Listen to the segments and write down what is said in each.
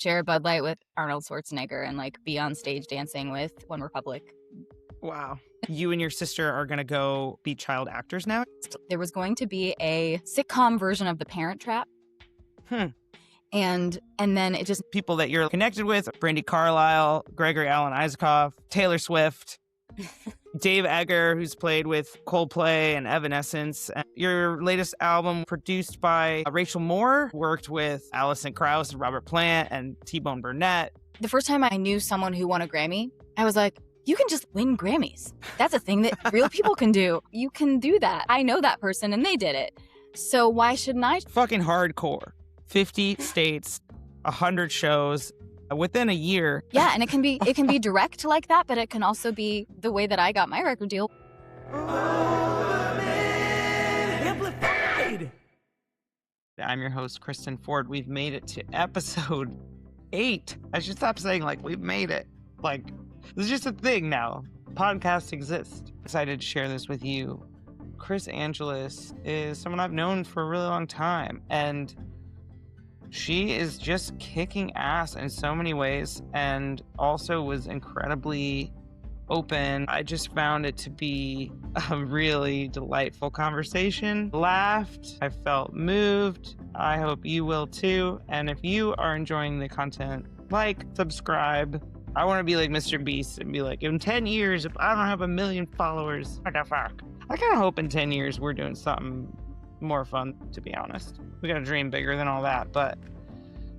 share a Bud Light with Arnold Schwarzenegger and like be on stage dancing with One Republic. Wow. You and your sister are going to go be child actors now? There was going to be a sitcom version of The Parent Trap. And then it just... People that you're connected with, Brandi Carlile, Gregory Alan Isakov, Taylor Swift, Dave Egger, who's played with Coldplay and Evanescence. Your latest album, produced by Rachel Moore, worked with Alison Krauss and Robert Plant and T-Bone Burnett. The first time I knew someone who won a Grammy, I was like, you can just win Grammys. That's a thing that real people can do. You can do that. I know that person and they did it. So why shouldn't I? Fucking hardcore. 50 states, 100 shows within a year. Yeah, and it can be direct like that, but it can also be the way that I got my record deal. Amplified. I'm your host, Kristen Ford. We've made it to episode 8. I should stop saying like we've made it. Like, this is just a thing now. Podcasts exist. Excited to share this with you. Kris Angelis is someone I've known for a really long time, and she is just kicking ass in so many ways, and also was incredibly open. I just found it to be a really delightful conversation. Laughed. I felt moved. I hope you will too. And if you are enjoying the content, like, subscribe. I want to be like Mr. Beast and be like, in 10 years, if I don't have 1 million followers, what the fuck? I kind of hope in 10 years we're doing something more fun, to be honest. We got to dream bigger than all that. But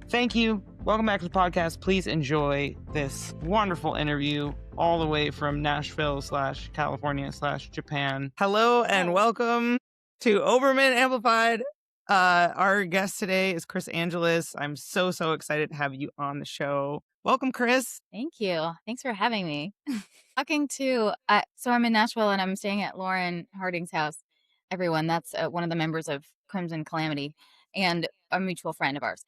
thank you. Welcome back to the podcast. Please enjoy this wonderful interview all the way from Nashville / California / Japan. Hello and welcome to Oberman Amplified. Our guest today is Kris Angelis. I'm so excited to have you on the show. Welcome, Kris. Thank you. Thanks for having me. Talking to, so I'm in Nashville and I'm staying at Lauren Harding's house. Everyone, that's one of the members of Crimson Calamity and a mutual friend of ours.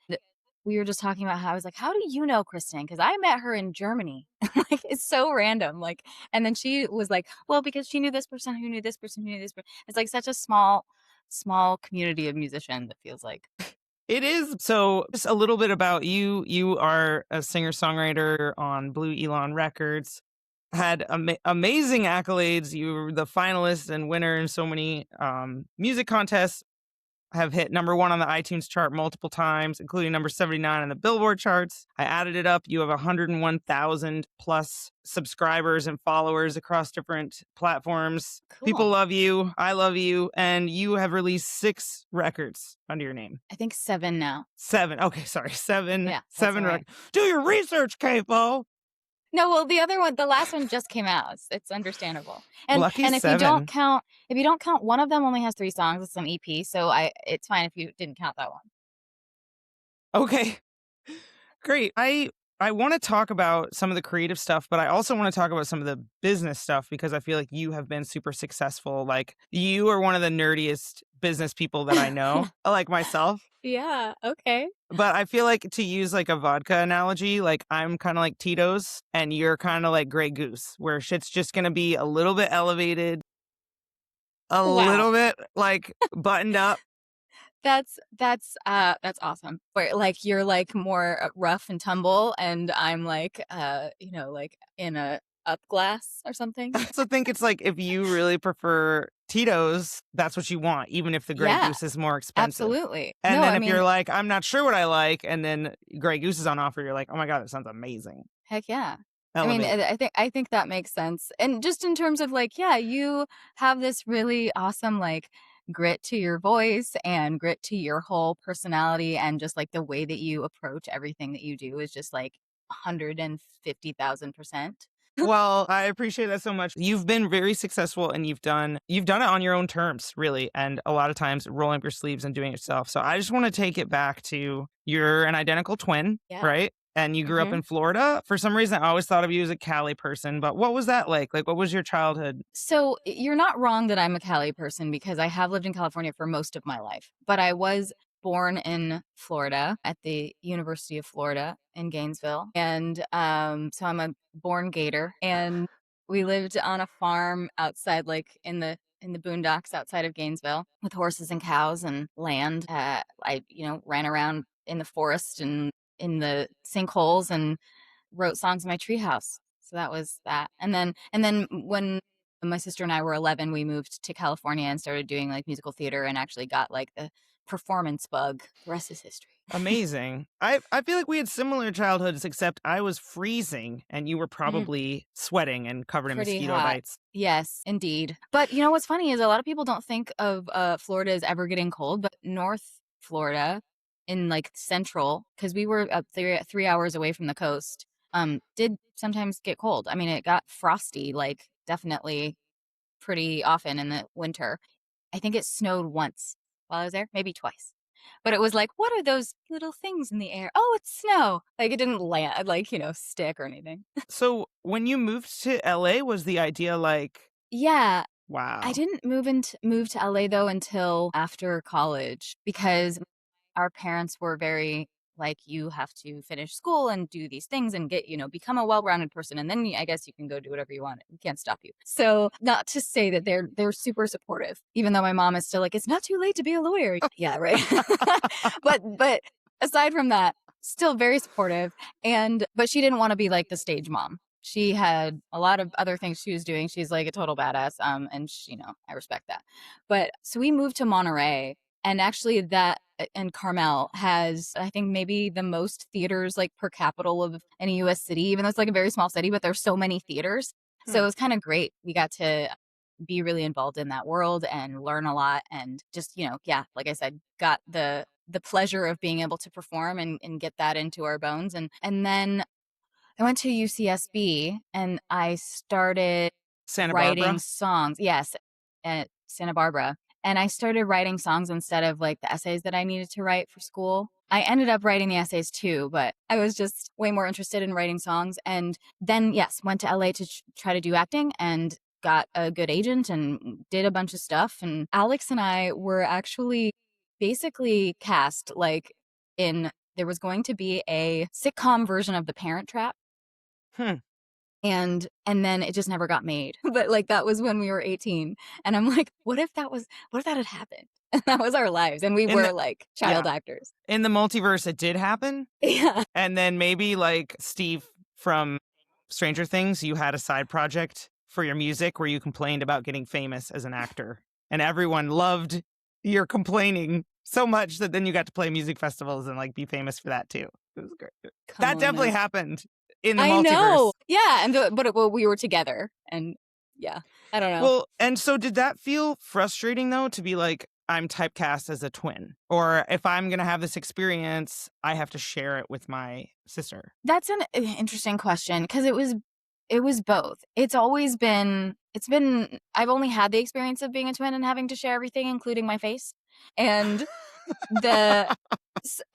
We were just talking about how I was like, how do you know Kristen? Because I met her in Germany. Like, it's so random. Like, and then she was like, well, because she knew this person who knew this person who knew this person. It's like such a small community of musicians, it feels like. It is. So just a little bit about you. You are a singer-songwriter on Blue Elon Records. Had amazing accolades. You were the finalist and winner in so many music contests. Have hit number 1 on the iTunes chart multiple times, including number 79 on the Billboard charts. I added it up. You have 101,000 plus subscribers and followers across different platforms. Cool. People love you. I love you. And you have released 6 records under your name. I think 7 now. 7. Okay, sorry. 7. Yeah, 7 right. records. Do your research, Capo. No, well, the last one just came out. It's understandable. And Lucky and if 7. you don't count, one of them only has 3 songs. It's an EP, so it's fine if you didn't count that one. Okay, great. I want to talk about some of the creative stuff, but I also want to talk about some of the business stuff because I feel like you have been super successful. Like, you are one of the nerdiest business people that I know, like myself. Yeah, okay. But I feel like, to use like a vodka analogy, like I'm kind of like Tito's and you're kind of like Grey Goose, where shit's just going to be a little bit elevated, little bit like buttoned up. That's awesome. Where like you're like more rough and tumble, and I'm like like in a up glass or something. I also think it's like, if you really prefer Tito's, that's what you want, even if the Grey Goose is more expensive. Absolutely. And then if you're like, I'm not sure what I like, and then Grey Goose is on offer, you're like, oh my God, that sounds amazing. Heck yeah. Elevate. I mean, I think that makes sense. And just in terms of like, yeah, you have this really awesome like grit to your voice and grit to your whole personality, and just like the way that you approach everything that you do is just like 150,000%. Well, I appreciate that so much. You've been very successful, and you've done it on your own terms, really. And a lot of times rolling up your sleeves and doing it yourself. So I just want to take it back to, you're an identical twin, right? And you grew up in Florida. For some reason, I always thought of you as a Cali person, but what was that like? Like, what was your childhood? So you're not wrong that I'm a Cali person, because I have lived in California for most of my life, but I was born in Florida at the University of Florida in Gainesville. And so I'm a born Gator, and we lived on a farm outside, like in the boondocks outside of Gainesville, with horses and cows and land. I ran around in the forest and in the sinkholes and wrote songs in my treehouse. So that was that. And then when my sister and I were 11, we moved to California and started doing like musical theater and actually got like the performance bug. The rest is history. Amazing. I feel like we had similar childhoods, except I was freezing and you were Mm, probably sweating and covered in pretty mosquito hot. bites. Yes, indeed. But you know what's funny is a lot of people don't think of Florida as ever getting cold, but North Florida in like central, because we were up 3 hours away from the coast, did sometimes get cold. I mean, it got frosty, like definitely pretty often in the winter. I think it snowed once while I was there, maybe twice. But it was like, what are those little things in the air? Oh, it's snow. Like it didn't land, like, stick or anything. So when you moved to LA, was the idea like, Yeah, I wow, didn't move to LA though until after college because our parents were very like you have to finish school and do these things and get become a well-rounded person and then I guess you can go do whatever you want. We can't stop you. So not to say that they're super supportive, even though my mom is still like it's not too late to be a lawyer. Yeah, right. But aside from that, still very supportive. And but she didn't want to be like the stage mom. She had a lot of other things she was doing. She's like a total badass. And I respect that. But so we moved to Monterey, and actually that and Carmel has, I think, maybe the most theaters like per capita of any US city, even though it's like a very small city, but there's so many theaters. So hmm. it was kind of great. We got to be really involved in that world and learn a lot and just, yeah, like I said, got the pleasure of being able to perform and get that into our bones. And then I went to UCSB and I started Santa writing Barbara? songs. Yes, at Santa Barbara. And I started writing songs instead of like the essays that I needed to write for school. I ended up writing the essays too, but I was just way more interested in writing songs. And then, yes, went to LA to try to do acting and got a good agent and did a bunch of stuff. And Alex and I were actually basically cast like in, there was going to be a sitcom version of The Parent Trap, Hmm. and then it just never got made. But like that was when we were 18. And I'm like, what if that had happened? And that was our lives. And we In were the like child yeah, actors. in the multiverse, it did happen, Yeah. and then maybe like Steve from Stranger Things, you had a side project for your music where you complained about getting famous as an actor, and everyone loved your complaining so much that then you got to play music festivals and like be famous for that too. It was great. Come That on definitely now. happened in the I multiverse. know. Yeah. Well, we were together. And yeah, I don't know. Well, and so did that feel frustrating though to be like, I'm typecast as a twin? Or if I'm going to have this experience, I have to share it with my sister? That's an interesting question because it was both. I've only had the experience of being a twin and having to share everything, including my face. And the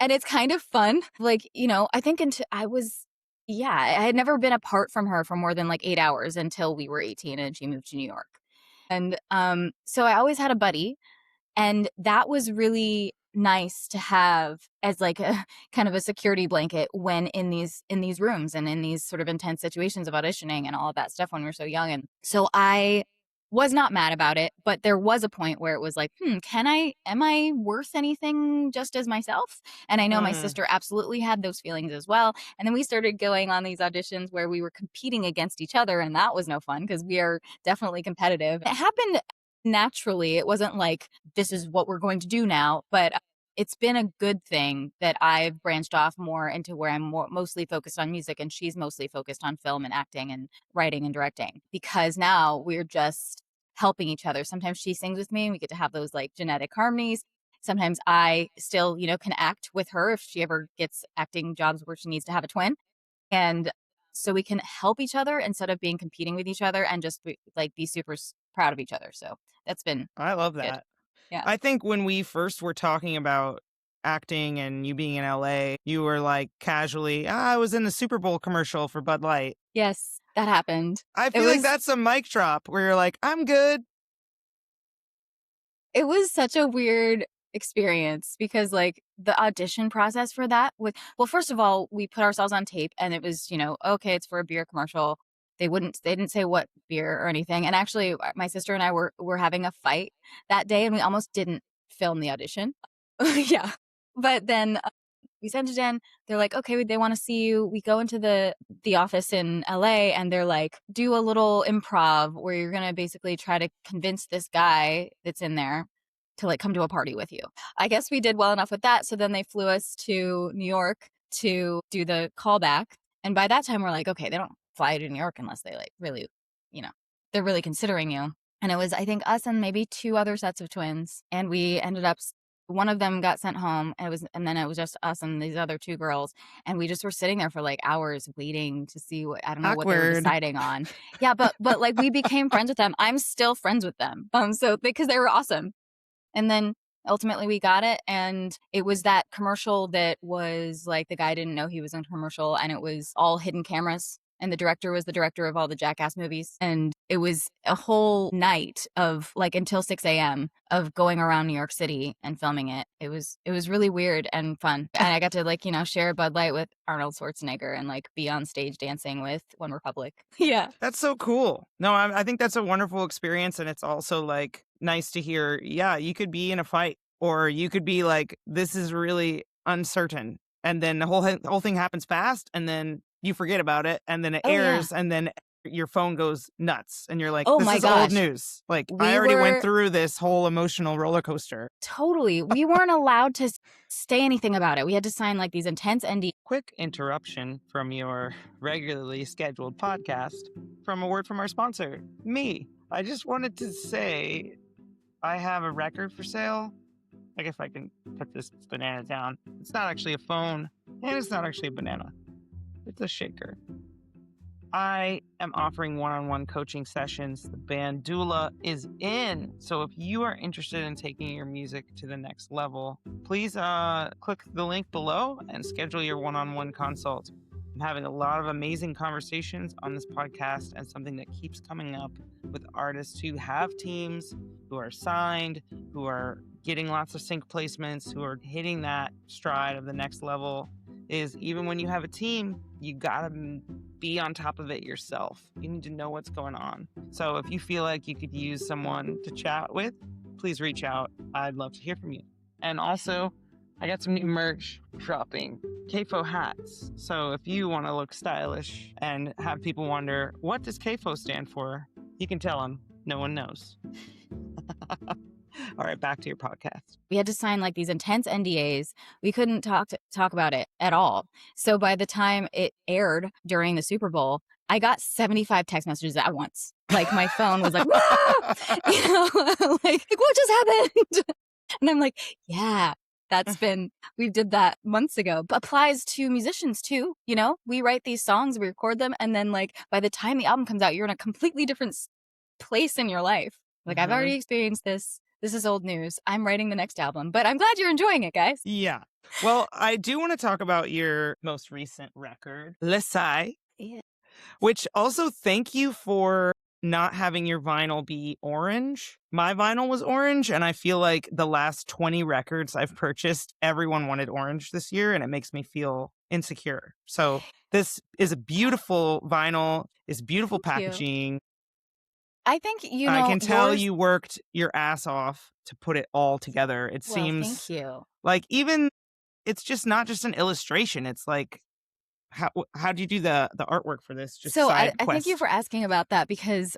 and it's kind of fun. Like, I think until I was yeah, I had never been apart from her for more than like 8 hours until we were 18 and she moved to New York. And so I always had a buddy, and that was really nice to have as like a kind of a security blanket when in these rooms and in these sort of intense situations of auditioning and all of that stuff when we were so young. And so I was not mad about it, but there was a point where it was like, am I worth anything just as myself? And I know my Hmm. sister absolutely had those feelings as well. And then we started going on these auditions where we were competing against each other, and that was no fun because we are definitely competitive. It happened naturally. It wasn't like this is what we're going to do now, but it's been a good thing that I've branched off more into where I'm mostly focused on music and she's mostly focused on film and acting and writing and directing, because now we're just helping each other. Sometimes she sings with me and we get to have those like genetic harmonies. Sometimes I still, can act with her if she ever gets acting jobs where she needs to have a twin. And so we can help each other instead of being competing with each other and just be super proud of each other. So that's been I love good. that. Yeah. I think when we first were talking about acting and you being in LA, you were like casually, I was in the Super Bowl commercial for Bud Light. Yes, that happened. I It feel like was that's a mic drop where you're like, I'm good. it was such a weird experience because like the audition process for that with well, first of all, we put ourselves on tape and it was, okay, it's for a beer commercial. They didn't say what beer or anything. And actually my sister and I were having a fight that day and we almost didn't film the audition. Yeah. But then We sent it in. They're like, okay, they want to see you. We go into the office in LA, and they're like, do a little improv where you're gonna basically try to convince this guy that's in there to like come to a party with you. I guess we did well enough with that. So then they flew us to New York to do the callback. And by that time, we're like, okay, they don't fly you to New York unless they like really, you know, they're really considering you. And it was, I think, us and maybe 2 other sets of twins. And we ended up, one of them got sent home. And then it was just us and these other 2 girls. And we just were sitting there for like hours waiting to see what, I don't know what they were Awkward. deciding on. Yeah, but like we became friends with them. I'm still friends with them. So because they were awesome. And then ultimately we got it. And it was that commercial that was like the guy didn't know he was in a commercial, and it was all hidden cameras. And the director was the director of all the Jackass movies. And it was a whole night of like until 6 a.m. of going around New York City and filming it. It was really weird and fun. And I got to like, share a Bud Light with Arnold Schwarzenegger and like be on stage dancing with One Republic. Yeah. That's so cool. No, I think that's a wonderful experience. And it's also like nice to hear, yeah, you could be in a fight, or you could be like, this is really uncertain. And then the whole thing happens fast, and then you forget about it, and then it Oh, yeah. airs, and then your phone goes nuts, and you're like, Oh this my is old gosh. news. Like, We I already went were through this whole emotional roller coaster. totally. We weren't allowed to say anything about it. We had to sign like these intense NDAs. Quick interruption from your regularly scheduled podcast from a word from our sponsor, me. I just wanted to say I have a record for sale. Like, if I can put this banana down. It's not actually a phone, and it's not actually a banana. It's a shaker. I am offering one-on-one coaching sessions. The band Doula is in. So if you are interested in taking your music to the next level, please click the link below and schedule your one-on-one consult. I'm having a lot of amazing conversations on this podcast, and something that keeps coming up with artists who have teams, who are signed, who are getting lots of sync placements, who are hitting that stride of the next level, is even when you have a team, you gotta be on top of it yourself. You need to know what's going on. So if you feel like you could use someone to chat with, please reach out. I'd love to hear from you. And also, I got some new merch dropping. CAFO hats. So if you want to look stylish and have people wonder, what does CAFO stand for? You can tell them. No one knows. All right, back to your podcast. We had to sign like these intense NDAs. We couldn't talk about it at all. So by the time it aired during the Super Bowl, I got 75 text messages at once. Like my phone was like, like what just happened? And I'm like, yeah, we did that months ago. But applies to musicians too. We write these songs, we record them, and then like by the time the album comes out, you're in a completely different place in your life. Like I've already experienced this. This is old news. I'm writing the next album, but I'm glad you're enjoying it, guys. Yeah. Well, I do want to talk about your most recent record, Lesai, Yeah. which also thank you for not having your vinyl be orange. My vinyl was orange, and I feel like the last 20 records I've purchased, everyone wanted orange this year, and it makes me feel insecure. So this is a beautiful vinyl, it's beautiful Thank you. packaging. I think, I can tell you worked your ass off to put it all together. It Well, seems thank you. like even it's just not just an illustration. It's like, how do you do the artwork for this? Just So side I thank you quest. for asking about that, because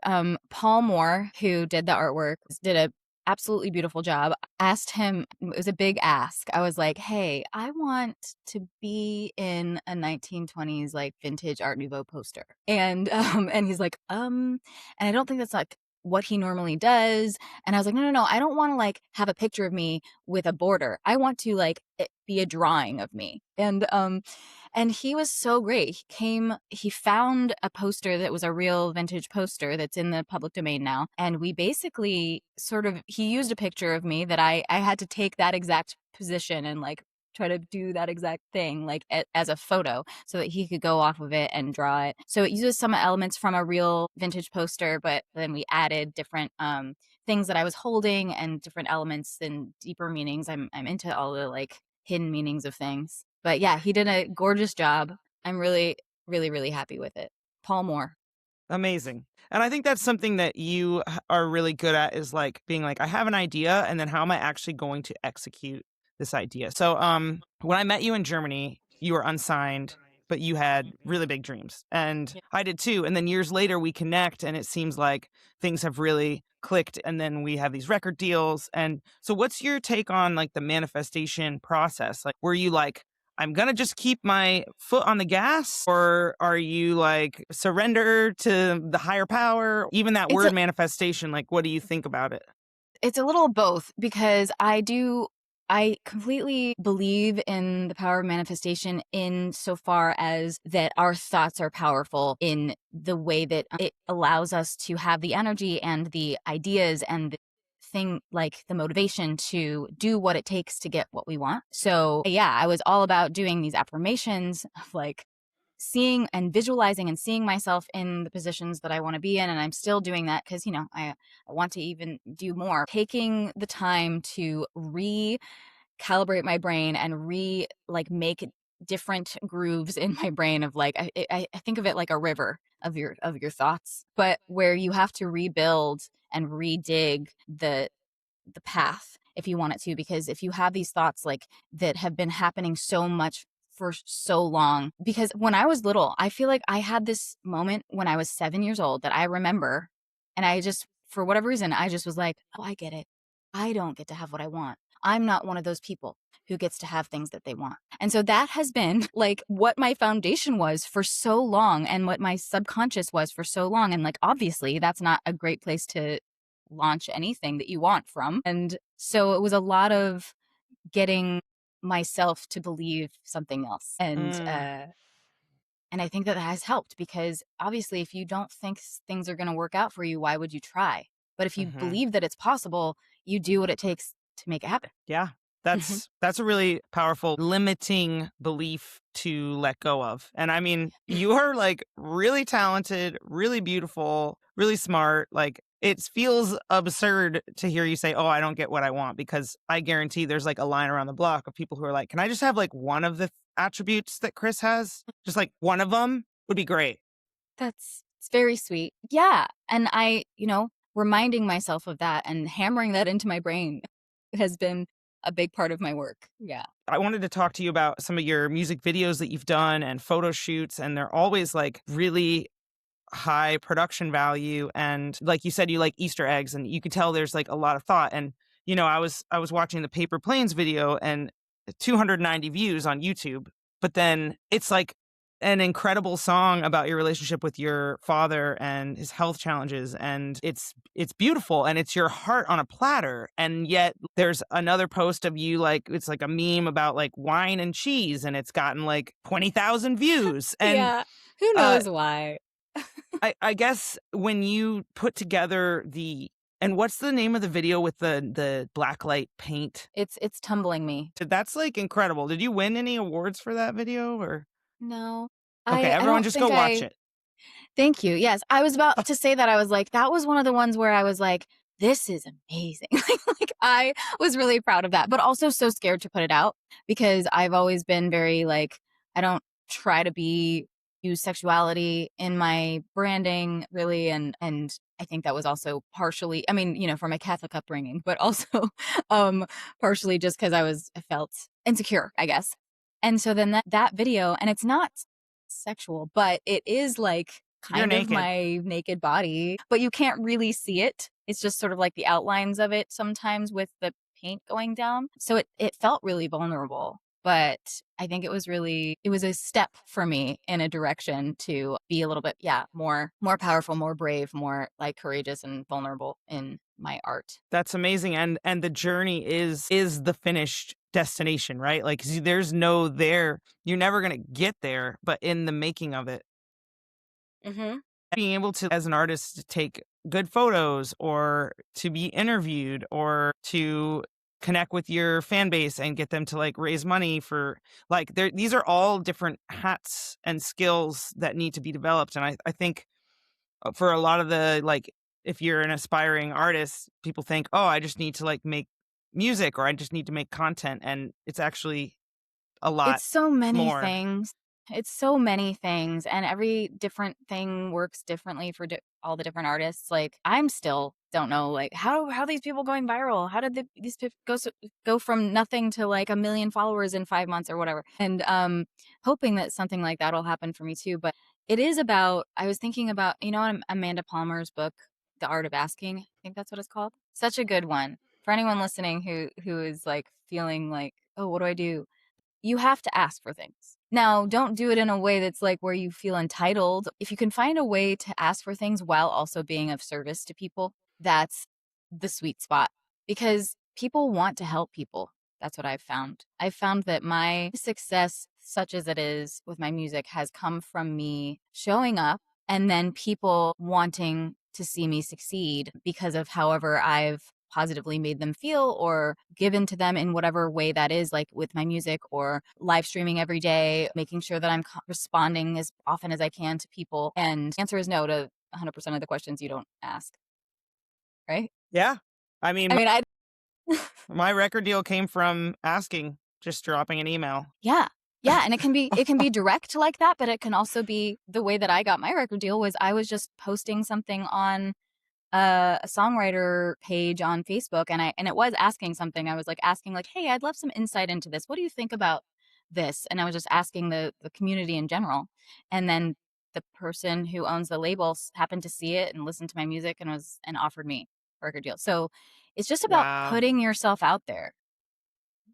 Paul Moore, who did the artwork, did a absolutely beautiful job. Asked him, it was a big ask. I was like, hey, I want to be in a 1920s like vintage Art Nouveau poster. And he's like, and I don't think that's like what he normally does. And I was like, no, I don't want to like have a picture of me with a border. I want to like it be a drawing of me. And he was so great. He found a poster that was a real vintage poster that's in the public domain now. And we basically he used a picture of me that I had to take that exact position and like try to do that exact thing like as a photo so that he could go off of it and draw it. So it uses some elements from a real vintage poster, but then we added different things that I was holding and different elements and deeper meanings. I'm into all the like hidden meanings of things. But yeah, he did a gorgeous job. I'm really, really, really happy with it. Paul Moore. Amazing. And I think that's something that you are really good at, is like being like, I have an idea, and then how am I actually going to execute this idea. So, when I met you in Germany, you were unsigned, but you had really big dreams, and Yeah. I did too. And then years later, we connect, and it seems like things have really clicked, and then we have these record deals. And so, what's your take on like the manifestation process? Like, were you like, I'm gonna just keep my foot on the gas, or are you like surrender to the higher power? Even that It's word a manifestation, like, what do you think about it? it's a little of both because I completely believe in the power of manifestation in so far as that our thoughts are powerful in the way that it allows us to have the energy and the ideas and the thing like the motivation to do what it takes to get what we want. So, yeah, I was all about doing these affirmations of like seeing and visualizing and seeing myself in the positions that I want to be in. And I'm still doing that because, I want to even do more. Taking the time to recalibrate my brain and like make different grooves in my brain of like I think of it like a river of your thoughts, but where you have to rebuild and redig the path if you want it to, because if you have these thoughts like that have been happening so much for so long, because when I was little I feel like I had this moment when I was 7 years old that I remember, and I just for whatever reason I just was like, oh, I get it. I don't get to have what I want. I'm not one of those people who gets to have things that they want. And so that has been like what my foundation was for so long and what my subconscious was for so long. And like, obviously, that's not a great place to launch anything that you want from. And so it was a lot of getting myself to believe something else. Mm, And I think that has helped because obviously if you don't think things are going to work out for you, why would you try? But if you mhm. believe that it's possible, you do what it takes to make it happen. Yeah. Mhm. That's a really powerful limiting belief to let go of. And I mean, you are like really talented, really beautiful, really smart. Like it feels absurd to hear you say, "Oh, I don't get what I want," because I guarantee there's like a line around the block of people who are like, "Can I just have like one of the attributes that Kris has? Just like one of them would be great." That's it's very sweet. Yeah. And reminding myself of that and hammering that into my brain has been a big part of my work. Yeah. I wanted to talk to you about some of your music videos that you've done and photo shoots, and they're always like really high production value. And like you said, you like Easter eggs, and you could tell there's like a lot of thought. And I was watching the Paper Planes video, and 290 views on YouTube, but then it's like an incredible song about your relationship with your father and his health challenges, and it's beautiful, and it's your heart on a platter. And yet there's another post of you, like it's like a meme about like wine and cheese, and it's gotten like 20,000 views. And Yeah. Who uh knows why? I guess when you put together the and what's the name of the video with the blacklight paint? It's tumbling me. That's like incredible. Did you win any awards for that video, or No. okay, I everyone don't just go think watch I it. Thank you. Yes, I was about to say that. I was like, that was one of the ones where I was like, this is amazing. Like I was really proud of that, but also so scared to put it out because I've always been very like, I don't try to be use sexuality in my branding really. And I think that was also partially, I mean, from a Catholic upbringing, but also um partially just because I felt insecure, I guess. And so then that video, and it's not sexual, but it is like You're kind of naked. my naked body, but you can't really see it. It's just sort of like the outlines of it sometimes with the paint going down. So it felt really vulnerable, but I think it was a step for me in a direction to be a little bit, yeah, more powerful, more brave, more like courageous and vulnerable in my art. That's amazing. And the journey is the finished destination, right? Like there's no there. You're never going to get there, but in the making of it, Mhm. being able to, as an artist, to take good photos or to be interviewed or to connect with your fan base and get them to like raise money for like there these are all different hats and skills that need to be developed. And I think for a lot of the like if you're an aspiring artist, people think, oh, I just need to like make music or I just need to make content, and it's actually a lot It's so many more. things. It's so many things, and every different thing works differently for all the different artists. Like, I'm still don't know, like, how these people going viral? How did these people go from nothing to like 1 million followers in 5 months or whatever? And hoping that something like that will happen for me too. But it is about. I was thinking about Amanda Palmer's book, The Art of Asking. I think that's what it's called. Such a good one for anyone listening who is like feeling like, oh, what do I do? You have to ask for things. Now, don't do it in a way that's like where you feel entitled. If you can find a way to ask for things while also being of service to people, that's the sweet spot because people want to help people. That's what I've found. I've found that my success, such as it is with my music, has come from me showing up and then people wanting to see me succeed because of however I've positively made them feel or given to them in whatever way that is, like with my music or live streaming every day, making sure that I'm responding as often as I can to people. And the answer is no to 100% of the questions you don't ask, right? Yeah. I mean, I mean, I, my record deal came from asking, just dropping an email. yeah. Yeah, and it can be direct like that, but it can also be the way that I got my record deal was I was just posting something on a songwriter page on Facebook and it was asking something. I was like asking like, "Hey, I'd love some insight into this. What do you think about this?" And I was just asking the community in general. And then the person who owns the label happened to see it and listen to my music and offered me a record deal. So it's just about Wow. putting yourself out there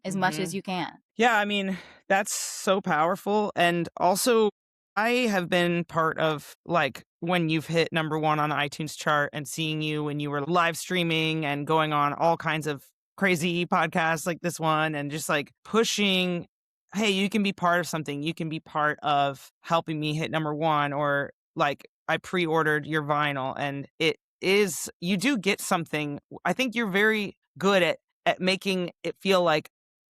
as much Hmm. as you can. Yeah, I mean, that's so powerful. And also, I have been part of like when you've hit #1 on the iTunes chart and seeing you when you were live streaming and going on all kinds of crazy podcasts like this one and just like pushing, hey, you can be part of something. You can be part of helping me hit #1 or like I pre-ordered your vinyl and it is you do get something. I think you're very good at making it feel like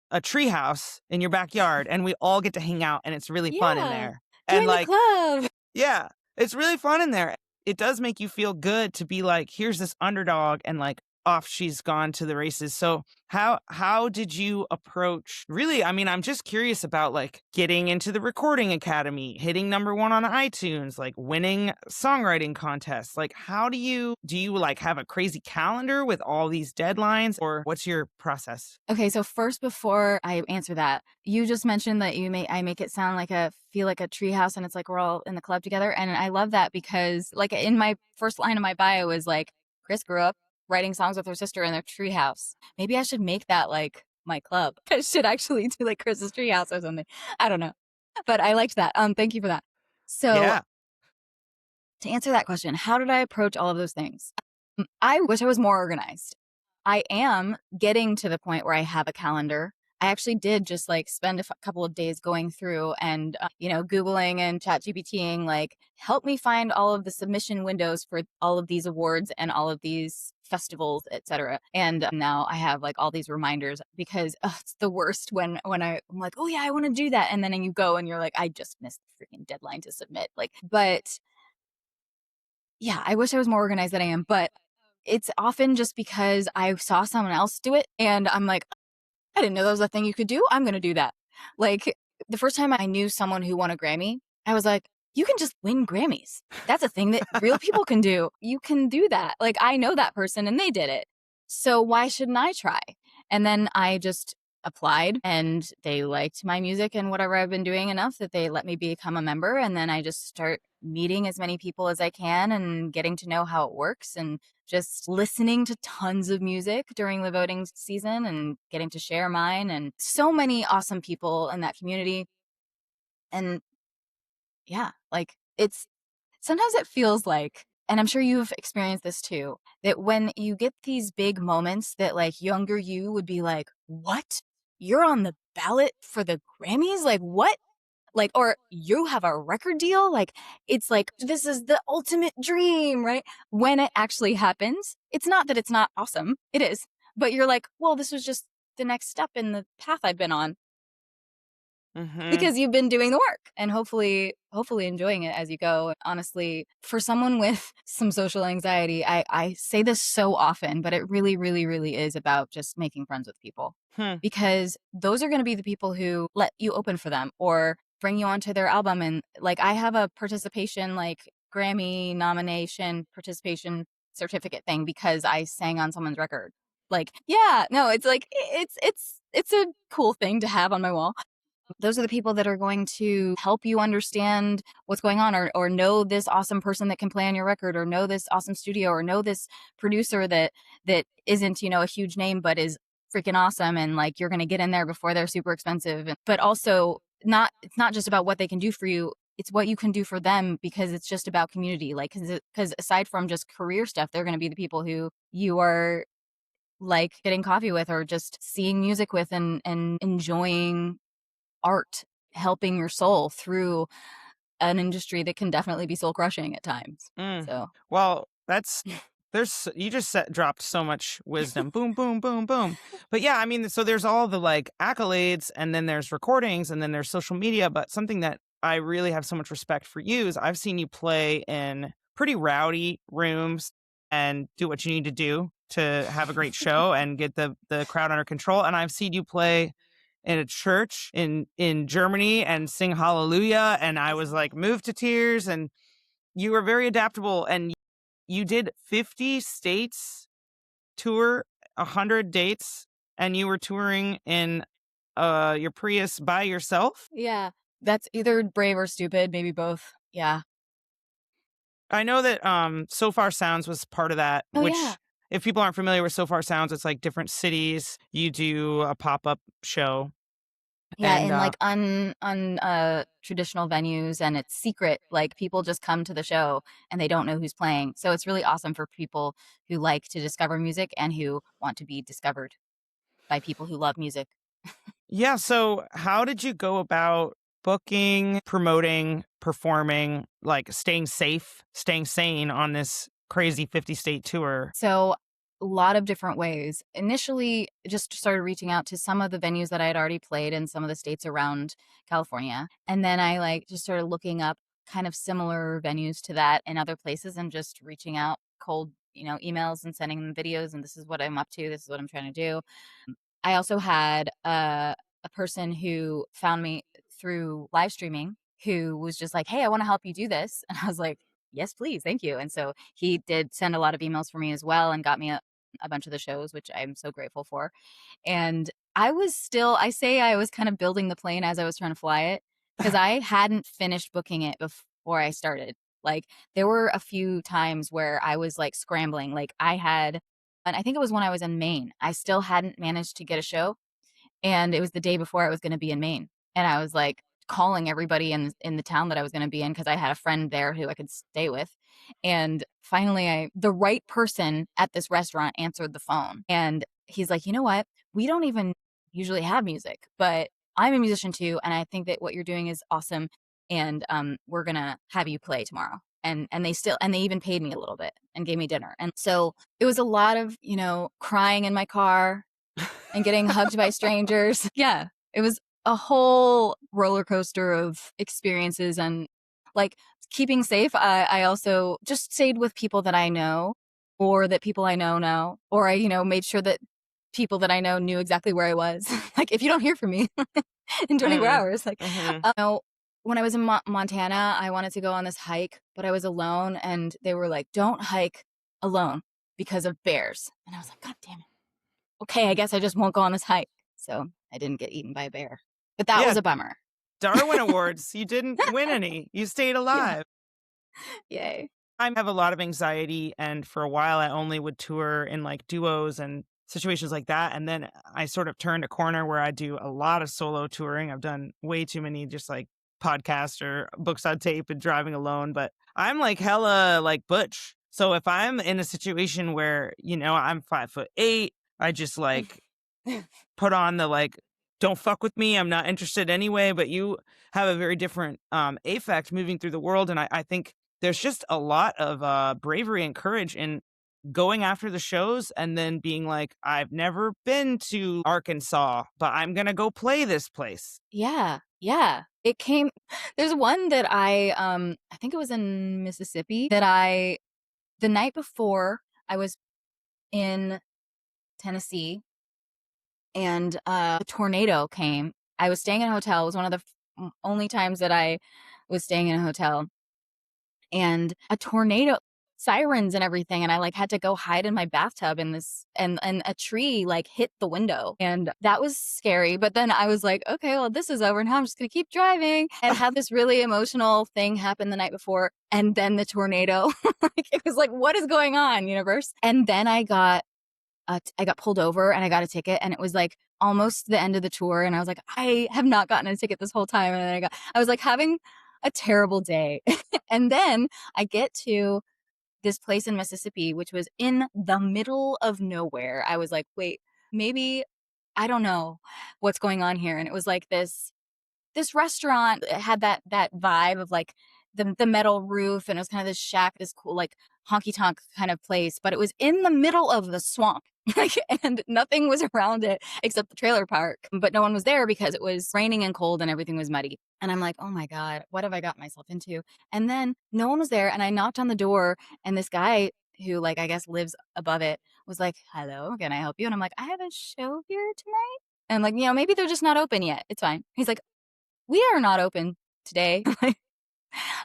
a treehouse in your backyard and we all get to hang out and it's really fun in Yeah. there. And Join the like, club. yeah, it's really fun in there. It does make you feel good to be like, here's this underdog and like off she's gone to the races. So how did you approach really, I mean, I'm just curious about like getting into the recording academy, hitting #1 on iTunes, like winning songwriting contests. Like how do you like have a crazy calendar with all these deadlines or what's your process? Okay, so first, before I answer that, you just mentioned that I make it sound like feel like a treehouse, and it's like we're all in the club together, and I love that because like in my first line of my bio is like Kris grew up writing songs with her sister in their treehouse. Maybe I should make that like my club. I should actually do like Chris's treehouse or something. I don't know, but I liked that. Thank you for that. So Yeah. to answer that question, how did I approach all of those things? I wish I was more organized. I am getting to the point where I have a calendar. I actually did just like spend a couple of days going through and, Googling and chat GPTing, like, help me find all of the submission windows for all of these awards and all of these festivals, etc. And now I have like all these reminders because it's the worst when I'm like, oh yeah, I want to do that. And then you go and you're like, I just missed the freaking deadline to submit. Like, but yeah, I wish I was more organized than I am, but it's often just because I saw someone else do it and I'm like, I didn't know that was a thing you could do. I'm going to do that. Like the first time I knew someone who won a Grammy, I was like, you can just win Grammys. That's a thing that real people can do. You can do that. Like I know that person and they did it. So why shouldn't I try? And then I just applied and they liked my music and whatever I've been doing enough that they let me become a member. And then I just start meeting as many people as I can and getting to know how it works and just listening to tons of music during the voting season and getting to share mine and so many awesome people in that community. And yeah, like sometimes it feels like, and I'm sure you've experienced this too, that when you get these big moments that like younger you would be like, what? You're on the ballot for the Grammys? Like what? Like, or you have a record deal? Like, it's like, this is the ultimate dream, right? When it actually happens, it's not that it's not awesome. It is. But you're like, well, this was just the next step in the path I've been on Mhm. because you've been doing the work and hopefully enjoying it as you go. Honestly, for someone with some social anxiety, I say this so often, but it really, really, really is about just making friends with people Hmm. because those are going to be the people who let you open for them or bring you onto their album. And like, I have a participation, like Grammy nomination participation certificate thing because I sang on someone's record. Like, yeah, no, it's like, it's a cool thing to have on my wall. Those are the people that are going to help you understand what's going on, or know this awesome person that can play on your record, or know this awesome studio, or know this producer that isn't, a huge name, but is freaking awesome. And like, you're going to get in there before they're super expensive. But also, it's not just about what they can do for you. It's what you can do for them, because it's just about community. Like, because aside from just career stuff, they're going to be the people who you are like getting coffee with, or just seeing music with, and enjoying art, helping your soul through an industry that can definitely be soul crushing at times. Mm. So, Well, you just dropped so much wisdom. Boom, boom, boom, boom. But yeah, I mean, so there's all the like accolades, and then there's recordings, and then there's social media. But something that I really have so much respect for you is I've seen you play in pretty rowdy rooms and do what you need to do to have a great show and get the crowd under control. And I've seen you play in a church in Germany and sing hallelujah, and I was like moved to tears. And you were very adaptable, and you did 50 states tour, 100 dates, and you were touring in your Prius by yourself. yeah, that's either brave or stupid, maybe both. Yeah. I know that So Far Sounds was part of that, Oh, yeah. which if people aren't familiar with So Far Sounds, it's like different cities. You do a pop-up show. Yeah, And in like traditional venues, and it's secret. Like, people just come to the show and they don't know who's playing. So it's really awesome for people who like to discover music and who want to be discovered by people who love music. yeah, so how did you go about booking, promoting, performing, like staying safe, staying sane on this crazy 50 state tour? So, a lot of different ways. Initially, just started reaching out to some of the venues that I had already played in some of the states around California. And then I like just started looking up kind of similar venues to that in other places, and just reaching out cold, emails, and sending them videos. And this is what I'm up to. This is what I'm trying to do. I also had a person who found me through live streaming, who was just like, "Hey, I want to help you do this." And I was like, "Yes, please. Thank you." And so he did send a lot of emails for me as well, and got me a bunch of the shows, which I'm so grateful for. And I say I was kind of building the plane as I was trying to fly it, because I hadn't finished booking it before I started. Like, there were a few times where I was like scrambling. Like, and I think it was when I was in Maine, I still hadn't managed to get a show. And it was the day before I was going to be in Maine. And I was like calling everybody in the town that I was going to be in, because I had a friend there who I could stay with. And finally, the right person at this restaurant answered the phone. And he's like, "You know what? We don't even usually have music, but I'm a musician too. And I think that what you're doing is awesome. And we're going to have you play tomorrow." And they even paid me a little bit and gave me dinner. And so it was a lot of, crying in my car and getting hugged by strangers. Yeah, it was a whole roller coaster of experiences. And like, keeping safe, I also just stayed with people that I know, or that people I know, or I, made sure that people that I know knew exactly where I was. Like, if you don't hear from me in 24 Mm, hours, like, hmm. when I was in Montana, I wanted to go on this hike, but I was alone, and they were like, "Don't hike alone because of bears." And I was like, "God damn it. Okay, I guess I just won't go on this hike." So I didn't get eaten by a bear, but that Yeah, was a bummer. Darwin Awards. You didn't win any. You stayed Yeah. alive. Yay. I have a lot of anxiety, and for a while I only would tour in like duos and situations like that. And then I sort of turned a corner where I do a lot of solo touring. I've done way too many just like podcasts or books on tape and driving alone, but I'm like hella like Butch. So if I'm in a situation where, I'm 5'8", I just like put on the like, don't fuck with me, I'm not interested anyway. But you have a very different affect moving through the world. And I think there's just a lot of bravery and courage in going after the shows and then being like, I've never been to Arkansas, but I'm gonna go play this place. Yeah. Yeah. It came There's one that I think it was in Mississippi, that the night before I was in Tennessee, and a tornado came. I was staying in a hotel. It was one of the only times that I was staying in a hotel, and a tornado, sirens and everything, and I, like, had to go hide in my bathtub in this, and a tree, like, hit the window, and that was scary, but then I was like, "Okay, well, this is over, now I'm just gonna keep driving," and had this really emotional thing happen the night before, and then the tornado, like, it was like, "What is going on, universe?" And then I got pulled over and I got a ticket, and it was like almost the end of the tour, and I was like, I have not gotten a ticket this whole time, and then I was like having a terrible day. And then I get to this place in Mississippi, which was in the middle of nowhere. I was like, wait, maybe I don't know what's going on here. And it was like this restaurant. It had that vibe of like the metal roof, and it was kind of this shack, this cool like honky tonk kind of place, but it was in the middle of the swamp. Like, and nothing was around it except the trailer park, but no one was there because it was raining and cold and everything was muddy. And I'm like, oh my God, what have I got myself into? And then no one was there, and I knocked on the door, and this guy who, like, I guess lives above it was like, hello, can I help you? And I'm like, I have a show here tonight. And like, maybe they're just not open yet. It's fine. He's like, we are not open today.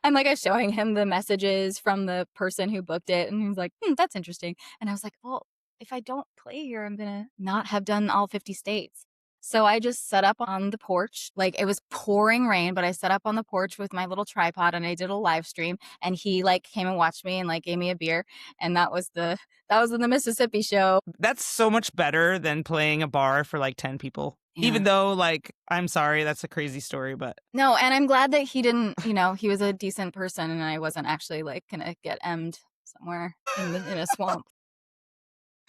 I'm like, showing him the messages from the person who booked it, and he's like, that's interesting. And I was like, well, if I don't play here, I'm gonna not have done all 50 states. So I just set up on the porch. Like, it was pouring rain, but I set up on the porch with my little tripod, and I did a live stream, and he like came and watched me and like gave me a beer. And that was in the Mississippi show. That's so much better than playing a bar for like 10 people. Yeah. Even though, like, I'm sorry, that's a crazy story, but No, and I'm glad that he didn't, he was a decent person, and I wasn't actually like gonna get M'd somewhere in a swamp.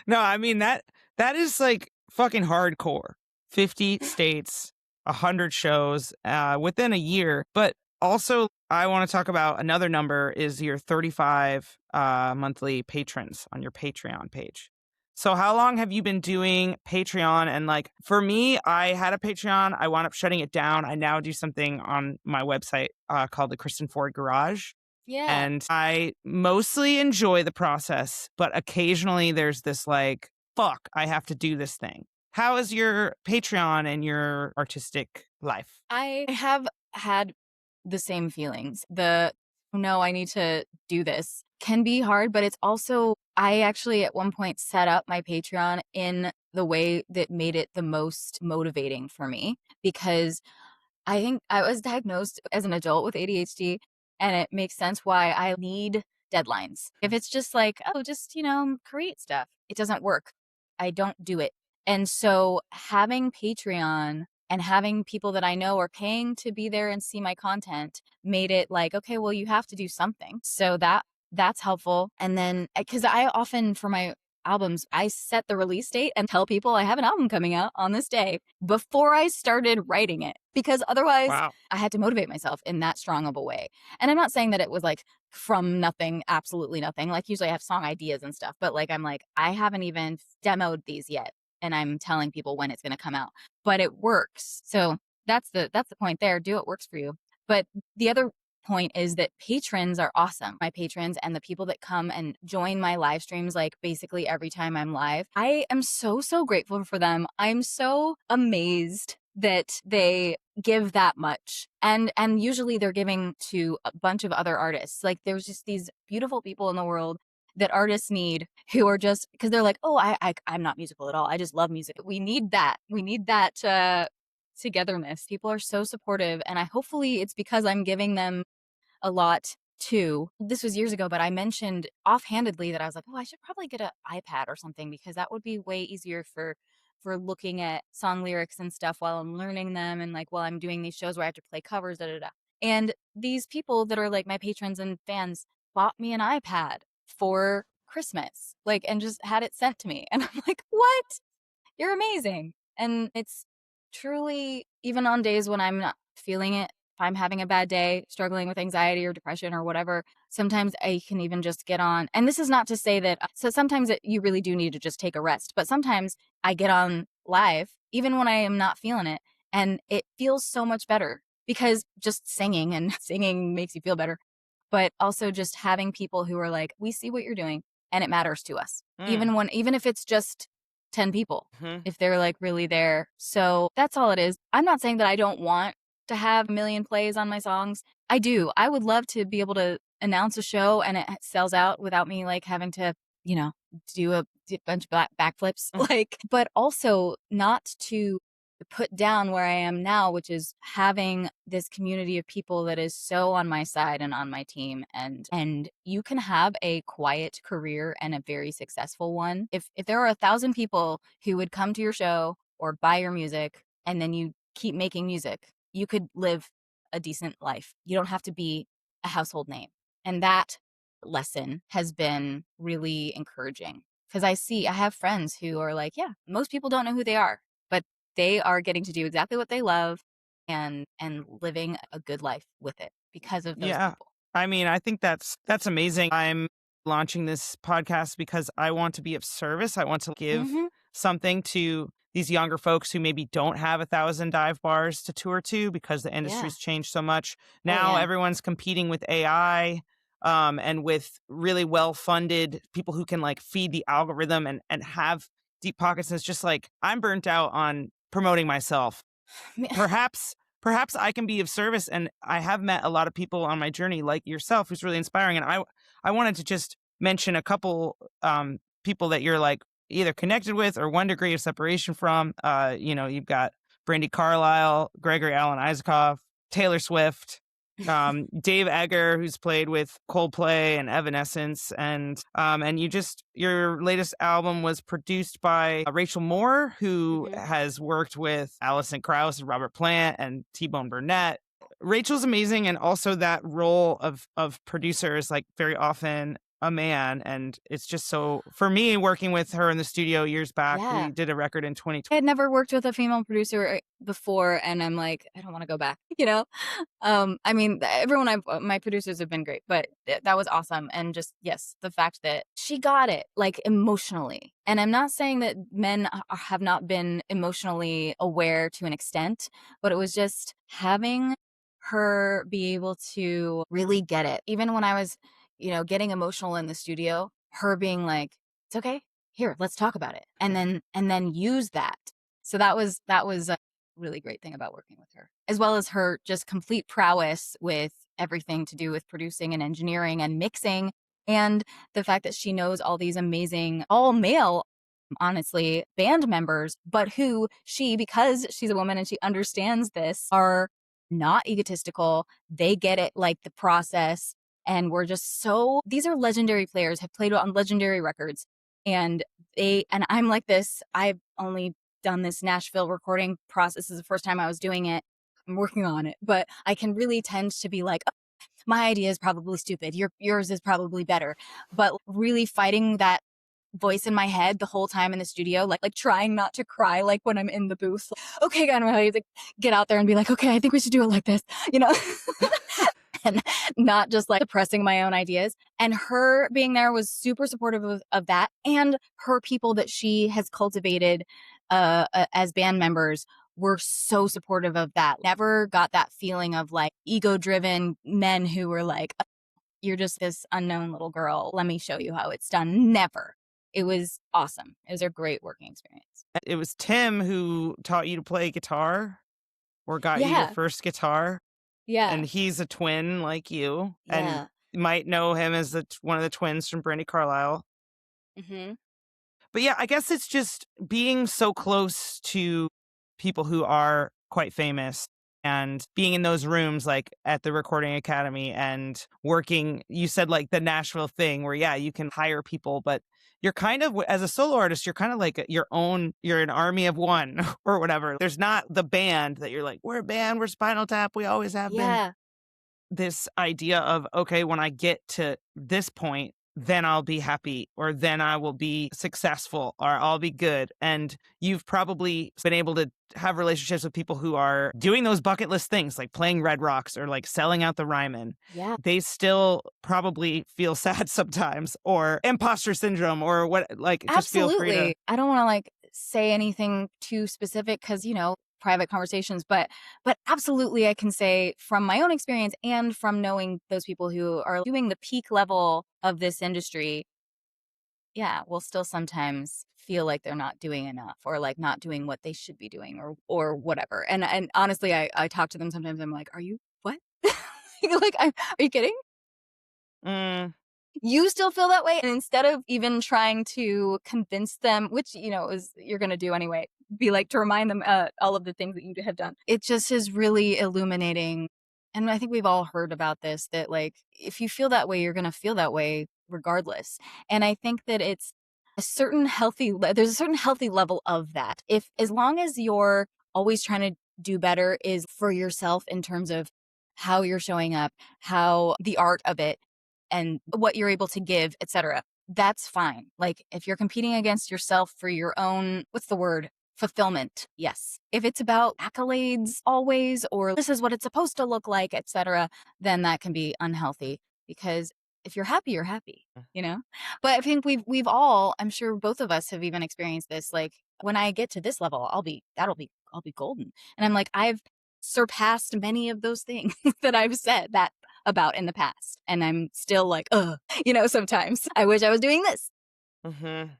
no, I mean that is like fucking hardcore. 50 states, 100 shows within a year. But also, I want to talk about another number is your 35 monthly patrons on your Patreon page. So how long have you been doing Patreon? And like for me, I had a Patreon. I wound up shutting it down. I now do something on my website called the Kristen Ford Garage. Yeah. And I mostly enjoy the process, but occasionally there's this like, fuck, I have to do this thing. How is your Patreon and your artistic life? I have had the same feelings. No, I need to do this can be hard, but it's also, I actually at one point set up my Patreon in the way that made it the most motivating for me, because I think I was diagnosed as an adult with ADHD, and it makes sense why I need deadlines. If it's just like, oh, just, create stuff, it doesn't work. I don't do it. And so having Patreon and having people that I know are paying to be there and see my content made it like, okay, well, you have to do something. So that's helpful. And then, because I often, for my albums, I set the release date and tell people I have an album coming out on this day before I started writing it, because otherwise Wow. I had to motivate myself in that strong of a way. And I'm not saying that it was like from nothing, absolutely nothing. Like, usually I have song ideas and stuff, but like, I'm like, I haven't even demoed these yet, and I'm telling people when it's going to come out, but it works. So that's the point there. Do what works for you. But the other point is that patrons are awesome. My patrons and the people that come and join my live streams, like basically every time I'm live, I am so, so grateful for them. I'm so amazed that they give that much. And usually they're giving to a bunch of other artists. Like, there's just these beautiful people in the world that artists need, who are just, because they're like, oh, I'm not musical at all, I just love music. We need that togetherness. People are so supportive, and hopefully it's because I'm giving them a lot too. This was years ago, but I mentioned offhandedly that I was like, oh, I should probably get an iPad or something, because that would be way easier for looking at song lyrics and stuff while I'm learning them, and like while I'm doing these shows where I have to play covers, da da da. And these people that are like my patrons and fans bought me an iPad for Christmas, like, and just had it sent to me. And I'm like, what? You're amazing. And it's truly, even on days when I'm not feeling it, if I'm having a bad day, struggling with anxiety or depression or whatever, sometimes I can even just get on. And this is not to say that, so sometimes you really do need to just take a rest, but sometimes I get on live, even when I am not feeling it, and it feels so much better, because just singing and singing makes you feel better. But also just having people who are like, we see what you're doing and it matters to us. Even if it's just 10 people, if they're like really there. So that's all it is. I'm not saying that I don't want to have a million plays on my songs. I do. I would love to be able to announce a show and it sells out without me like having to, you know, do a bunch of backflips. Like, but also not to put down where I am now, which is having this community of people that is so on my side and on my team. And you can have a quiet career and a very successful one. If there are 1,000 people who would come to your show or buy your music and then you keep making music, you could live a decent life. You don't have to be a household name. And that lesson has been really encouraging because I have friends who are like, yeah, most people don't know who they are, but they are getting to do exactly what they love and living a good life with it because of those Yeah. people. I mean, I think that's amazing. I'm launching this podcast because I want to be of service. I want to give Hmm. something to these younger folks who maybe don't have 1,000 dive bars to tour to because the Yeah. industry's changed so much. Oh, Now yeah. everyone's competing with AI, and with really well-funded people who can like feed the algorithm and have deep pockets. And it's just like I'm burnt out on promoting myself. Perhaps I can be of service, and I have met a lot of people on my journey like yourself who's really inspiring, and I wanted to just mention a couple people that you're like either connected with or one degree of separation from. You've got Brandy Carlisle, Gregory Alan Isakov, Taylor Swift, Dave Egger, who's played with Coldplay and Evanescence, and your latest album was produced by Rachel Moore, who Hmm. has worked with Alison Krauss, Robert Plant, and T-Bone Burnett. Rachel's amazing, and also that role of producer is like very often a man, and it's just so for me working with her in the studio years back. Yeah. We did a record in 2020. I had never worked with a female producer before, and I'm like, I don't want to go back, you know? I mean, everyone my producers have been great, but that was awesome. And just, yes, the fact that she got it like emotionally. And I'm not saying that men have not been emotionally aware to an extent, but it was just having her be able to really get it. Even when I was, getting emotional in the studio, her being like, it's okay. Here, let's talk about it. And then use that. So that was a really great thing about working with her, as well as her just complete prowess with everything to do with producing and engineering and mixing, and the fact that she knows all these amazing all male, honestly, band members, but who because she's a woman and she understands this, are not egotistical. They get it, like the process. And we're just these are legendary players, have played on legendary records. And I'm like this. I've only done this Nashville recording process. This is the first time I was doing it. I'm working on it, but I can really tend to be like, oh, my idea is probably stupid. Yours is probably better. But really fighting that voice in my head the whole time in the studio, like trying not to cry, like when I'm in the booth. Like, okay, God, I'm ready to get out there and be like, okay, I think we should do it like this, you know? And not just like suppressing my own ideas. And her being there was super supportive of that. And her people that she has cultivated as band members were so supportive of that. Never got that feeling of like ego driven men who were like, "Oh, you're just this unknown little girl. Let me show you how it's done." Never. It was awesome. It was a great working experience. It was Tim who taught you to play guitar or got you your Yeah. first guitar. Yeah. And he's a twin like you, and Yeah. you might know him as one of the twins from Brandy Carlisle. Hmm. But yeah, I guess it's just being so close to people who are quite famous and being in those rooms like at the Recording Academy and working. You said like the Nashville thing where, yeah, you can hire people, but you're kind of, as a solo artist, you're kind of like you're an army of one or whatever. There's not the band that you're like, we're a band, we're Spinal Tap, we always have been. Yeah. This idea of, okay, when I get to this point, then I'll be happy, or then I will be successful, or I'll be good. And you've probably been able to have relationships with people who are doing those bucket list things like playing Red Rocks or like selling out the Ryman. Yeah. They still probably feel sad sometimes, or imposter syndrome, or what, like, just feel free to. Absolutely. I don't want to like say anything too specific because, private conversations, but absolutely I can say from my own experience and from knowing those people who are doing the peak level of this industry, yeah, will still sometimes feel like they're not doing enough or like not doing what they should be doing or whatever. And honestly, I talk to them sometimes. I'm like, are you what? Like, are you kidding? Mm, You still feel that way? And instead of even trying to convince them, which, is you're going to do anyway, be like to remind them all of the things that you have done. It just is really illuminating. And I think we've all heard about this that, like, if you feel that way, you're going to feel that way regardless. And I think that there's a certain healthy level of that. If, as long as you're always trying to do better is for yourself in terms of how you're showing up, how the art of it, and what you're able to give, etc. That's fine. Like if you're competing against yourself for your own, what's the word? Fulfillment. Yes. If it's about accolades always, or this is what it's supposed to look like, etc., then that can be unhealthy because if you're happy, you're happy, you know? But I think we've all, I'm sure both of us have even experienced this. Like when I get to this level, I'll be golden. And I'm like, I've surpassed many of those things that I've said that about in the past. And I'm still like, sometimes I wish I was doing this. hmm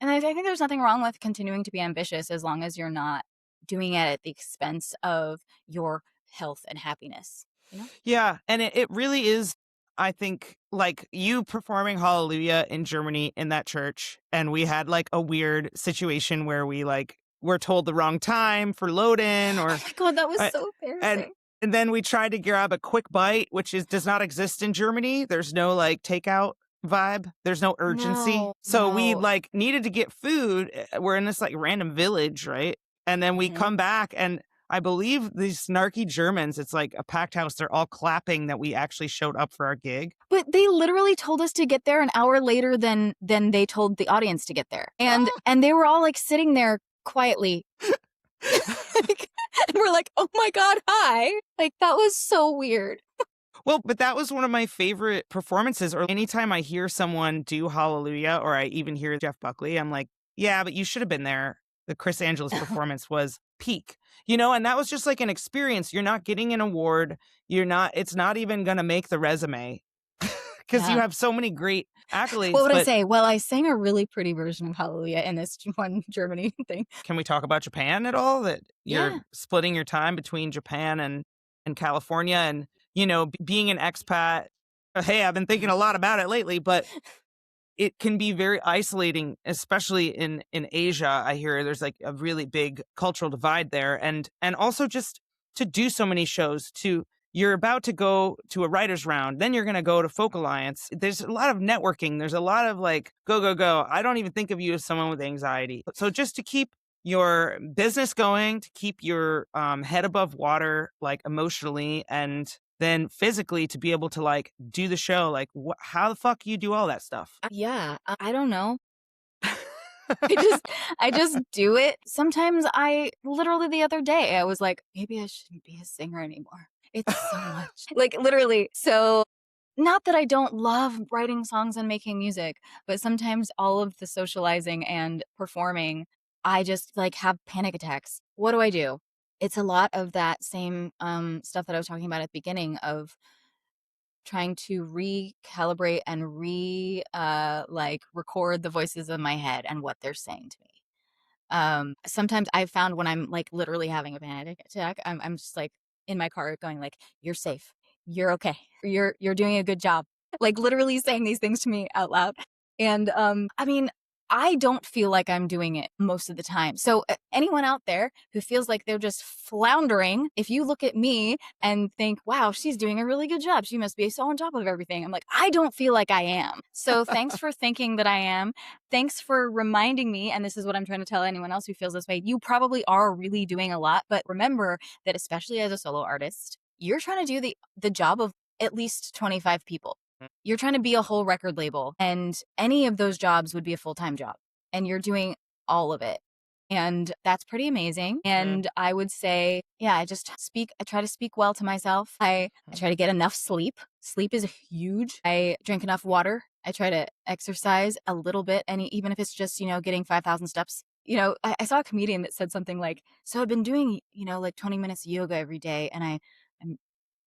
And I think there's nothing wrong with continuing to be ambitious as long as you're not doing it at the expense of your health and happiness, you know? Yeah, and it really is, I think, like, you performing Hallelujah in Germany in that church, and we had, like, a weird situation where we, like, were told the wrong time for load-in Oh or my God, that was uh, so and embarrassing. and then we tried to grab a quick bite, which does not exist in Germany. There's no, like, takeout vibe. There's no urgency. No, So we, no. like, needed to get food. We're in this, like, random village, right? And then we Mhm. come back, and I believe these snarky Germans, it's like a packed house. They're all clapping that we actually showed up for our gig. But they literally told us to get there an hour later than they told the audience to get there. And they were all like sitting there quietly. Like, and we're like, "Oh my God, hi." Like that was so weird. Well, but that was one of my favorite performances. Or anytime I hear someone do Hallelujah, or I even hear Jeff Buckley, I'm like, yeah, but you should have been there. The Kris Angelis performance was peak, and that was just like an experience. You're not getting an award. It's not even going to make the resume because you Yeah. have so many great What accolades. would I But say? Well, I sang a really pretty version of Hallelujah in this one Germany thing. can we talk about Japan at all? That you're Yeah. splitting your time between Japan and California and, being an expat. Hey, I've been thinking a lot about it lately, but it can be very isolating, especially in Asia. I hear there's like a really big cultural divide there, and also just to do so many shows. You're about to go to a writers round, then you're going to go to Folk Alliance. There's a lot of networking. There's a lot of like go go go. I don't even think of you as someone with anxiety. So just to keep your business going, to keep your head above water, like emotionally and then physically to be able to like do the show, like how the fuck you do all that stuff? Yeah, I don't know. I just I just do it. Sometimes I literally the other day I was like, maybe I shouldn't be a singer anymore. It's so much. Like literally. So not that I don't love writing songs and making music, but sometimes all of the socializing and performing, I just like have panic attacks. What do I do? It's a lot of that same stuff that I was talking about at the beginning of trying to recalibrate and like record the voices in my head and what they're saying to me. Sometimes I've found when I'm like literally having a panic attack, I'm just like in my car going like, "You're safe. You're okay. You're doing a good job." Like literally saying these things to me out loud. And I mean, I don't feel like I'm doing it most of the time. So anyone out there who feels like they're just floundering, if you look at me and think, "Wow, she's doing a really good job. She must be so on top of everything." I'm like, "I don't feel like I am." So thanks for thinking that I am. Thanks for reminding me, and this is what I'm trying to tell anyone else who feels this way. You probably are really doing a lot, but remember that especially as a solo artist, you're trying to do the job of at least 25 people. You're trying to be a whole record label, and any of those jobs would be a full-time job, and you're doing all of it. And that's pretty amazing. Mhm, And I would say, yeah, I try to speak well to myself. I try to get enough sleep. Sleep is huge. I drink enough water. I try to exercise a little bit, and even if it's just, getting 5,000 steps. I saw a comedian that said something like, so I've been doing, like 20 minutes of yoga every day, and I'm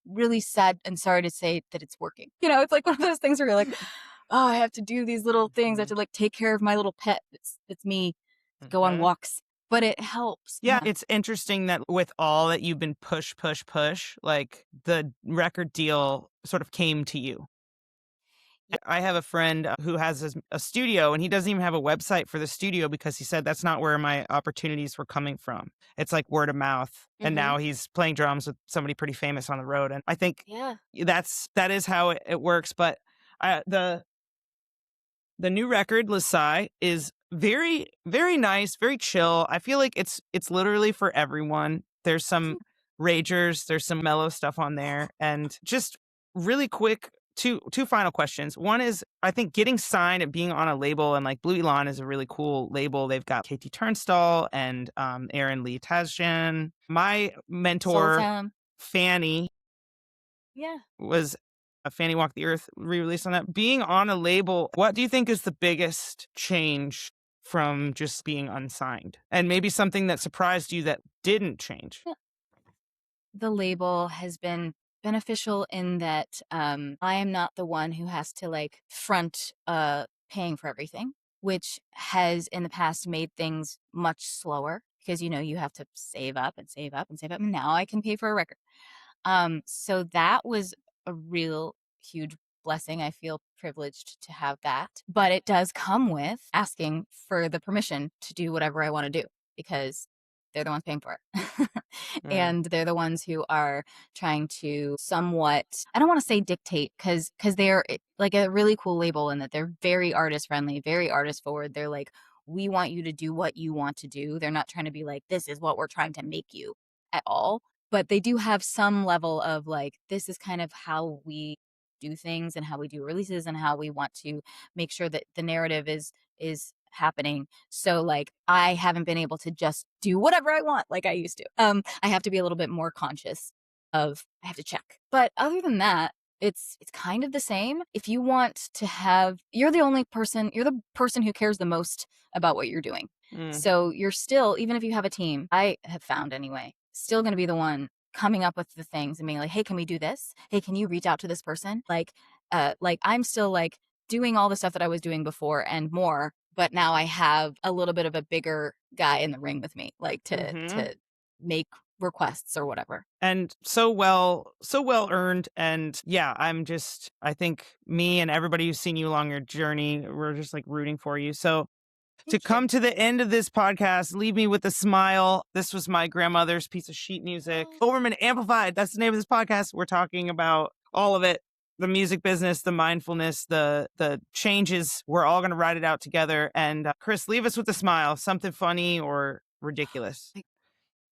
really sad and sorry to say that it's working. It's like one of those things where you're like, oh, I have to do these little things. I have to like take care of my little pet. It's me. Go on Mhm. walks. But it helps. Yeah, it's interesting that with all that you've been push, like the record deal sort of came to you. I have a friend who has a studio, and he doesn't even have a website for the studio because he said that's not where my opportunities were coming from. It's like word of mouth. And Mm-hmm. now he's playing drums with somebody pretty famous on the road. And I think Yeah. that is how it works. But the new record, Lasai, is very, very nice, very chill. I feel like it's literally for everyone. There's some ragers, there's some mellow stuff on there, and just really quick, two final questions. One is, I think getting signed and being on a label, and like Blue Elon is a really cool label. They've got KT Turnstile and Aaron Lee Tasjan. My Soul mentor, Town. Fanny, Yeah. was a Fanny Walk the Earth re-release on that. Being on a label, what do you think is the biggest change from just being unsigned? And maybe something that surprised you that didn't change? The label has been beneficial in that I am not the one who has to like front paying for everything, which has in the past made things much slower because you have to save up and save up and save up, and now I can pay for a record. So that was a real huge blessing. I feel privileged to have that. But it does come with asking for the permission to do whatever I want to do because they're the ones paying for it. And they're the ones who are trying to somewhat, I don't want to say dictate because they're like a really cool label in that they're very artist friendly, very artist forward. They're like, we want you to do what you want to do. They're not trying to be like, this is what we're trying to make you at all, but they do have some level of like, this is kind of how we do things and how we do releases and how we want to make sure that the narrative is happening. So like I haven't been able to just do whatever I want like I used to. I have to be a little bit more conscious of I have to check. But other than that, it's kind of the same. If you want to have, you're the person who cares the most about what you're doing. So you're still, even if you have a team, I have found anyway, still going to be the one coming up with the things and being like, hey, can we do this? Hey, can you reach out to this person? Like I'm still like doing all the stuff that I was doing before and more, but now I have a little bit of a bigger guy in the ring with me, like to make requests or whatever. And so well earned. And yeah, I think me and everybody who's seen you along your journey, we're just like rooting for you. So to come to the end of this podcast, leave me with a smile. This was my grandmother's piece of sheet music. Overman Amplified. That's the name of this podcast. We're talking about all of it. The music business, the mindfulness, the changes. We're all going to ride it out together. And Kris, leave us with a smile. Something funny or ridiculous.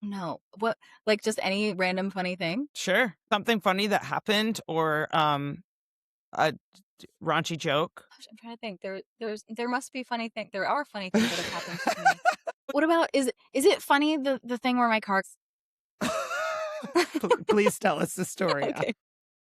No. What, like just any random funny thing? Sure. Something funny that happened or a raunchy joke. Gosh, I'm trying to think. There must be funny things. There are funny things that have happened to me. What about is it funny the thing where my car Please tell us the story. Okay.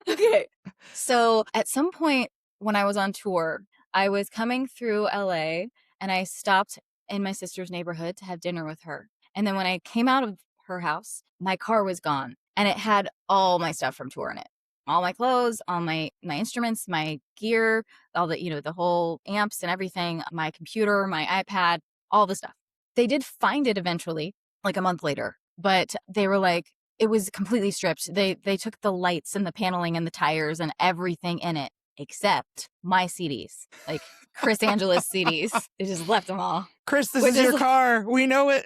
Okay. So at some point when I was on tour, I was coming through LA and I stopped in my sister's neighborhood to have dinner with her. And then when I came out of her house, my car was gone and it had all my stuff from tour in it. All my clothes, all my instruments, my gear, all the whole amps and everything, my computer, my iPad, all the stuff. They did find it eventually, like a month later, but they were like, it was completely stripped. They took the lights and the paneling and the tires and everything in it except my CDs, like Kris Angelis CDs. They just left them all. Kris, this is your car. We know it.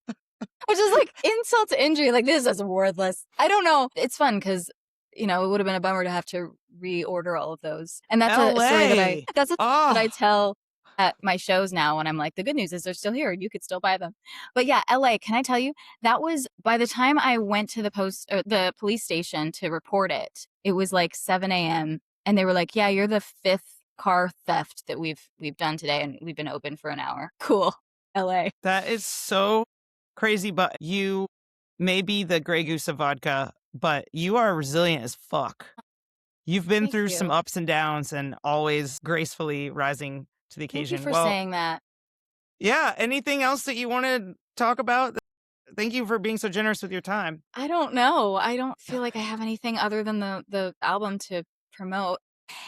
Which is like insult to injury. Like, this is worthless. I don't know. It's fun because, it would have been a bummer to have to reorder all of those. And that's a story that I tell at my shows now when I'm like, the good news is they're still here. You could still buy them. But yeah, LA, can I tell you, that was by the time I went to the police station to report it, it was like 7 a.m. And they were like, yeah, you're the fifth car theft that we've done today. And we've been open for an hour. Cool. LA. That is so crazy. But you may be the Grey Goose of vodka, but you are resilient as fuck. You've been through some ups and downs and always gracefully rising to the occasion. Thank you for saying that. Yeah. Anything else that you want to talk about? Thank you for being so generous with your time. I don't know. I don't feel like I have anything other than the album to promote.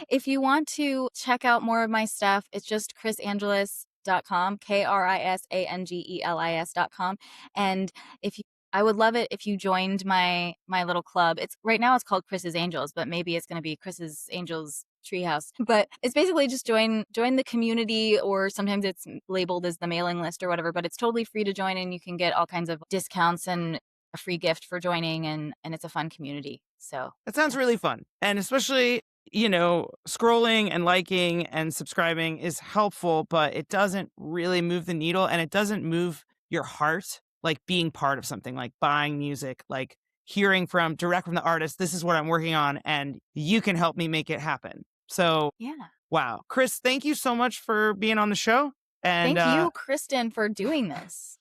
If you want to check out more of my stuff, it's just krisangelis.com, KRISANGELIS.com. And if you I would love it if you joined my little club. It's right now it's called Chris's Angels, but maybe it's going to be Chris's Angels Treehouse. But it's basically just join the community, or sometimes it's labeled as the mailing list or whatever, but it's totally free to join, and you can get all kinds of discounts and a free gift for joining, and it's a fun community. So That sounds really fun. And especially, scrolling and liking and subscribing is helpful, but it doesn't really move the needle, and it doesn't move your heart like being part of something, like buying music, like hearing direct from the artist, this is what I'm working on, and you can help me make it happen. So, yeah. wow. Kris, thank you so much for being on the show. And Thank you, Kristen, for doing this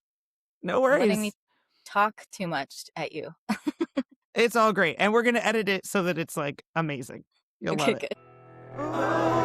no and letting me worries. talk too much at you. It's all great. And we're going to edit it so that it's like amazing. You'll love Okay, it. good.